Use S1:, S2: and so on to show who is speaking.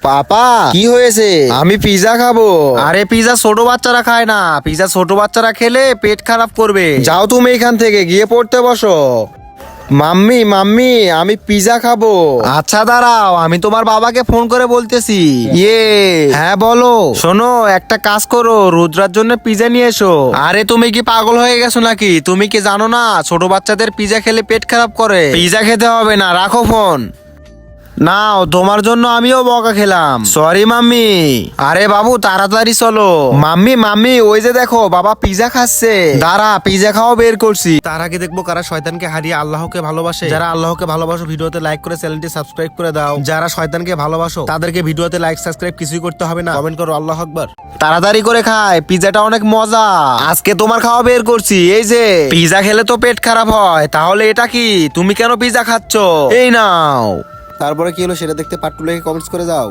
S1: পাপা কি হয়েছে? আমি পিজা খাবো।
S2: আরে পিজা ছোট বাচ্চারা খায় না, পিজা ছোট বাচ্চারা খেলে পেট খারাপ করবে।
S1: যাও তুমি এখান থেকে গিয়ে পড়তে বসো। মাম্মি মাম্মি আমি পিজা খাবো।
S2: আচ্ছা দাঁড়াও, আমি তোমার বাবাকে ফোন করে বলতেছি। হ্যাঁ বলো। শোনো, একটা কাজ করো, রুদ্রার জন্য পিজা নিয়ে এসো। আরে তুমি কি পাগল হয়ে গেছো নাকি? তুমি কি জানো না ছোট বাচ্চাদের পিজা খেলে পেট খারাপ করে? পিজা খেতে হবে না, রাখো ফোন। নাও, তোমার জন্য আমিও বকা খেলাম। Sorry mummy. আরে বাবু তাড়াতাড়ি চলো।
S1: মাম্মি মাম্মি ওই যে দেখো বাবা পিজা খাচ্ছে।
S2: দাঁড়া, পিজা খাওয়া বের করছি। তার আগে দেখবো কারা শয়তানকে হারিয়ে আল্লাহকে ভালোবাসে। যারা আল্লাহকে ভালোবাসো ভিডিওতে লাইক করে চ্যানেলটি সাবস্ক্রাইব করে দাও। যারা শয়তানকে ভালোবাসো তাদেরকে ভিডিওতে লাইক সাবস্ক্রাইব কিছুই করতে হবে না, কমেন্ট করো আল্লাহু আকবার। তাড়াতাড়ি করে খায়, পিজাটা অনেক মজা। আজকে তোমার খাওয়া বের করছি। এই যে পিজা খেলে তো পেট খারাপ হয়, তাহলে এটা কি? তুমি কেন পিজা খাচ্ছ? এই নাও।
S1: তারপরে কি হলো সেটা দেখতে পার্ট 2 লিখে কমেন্টস করে যাও।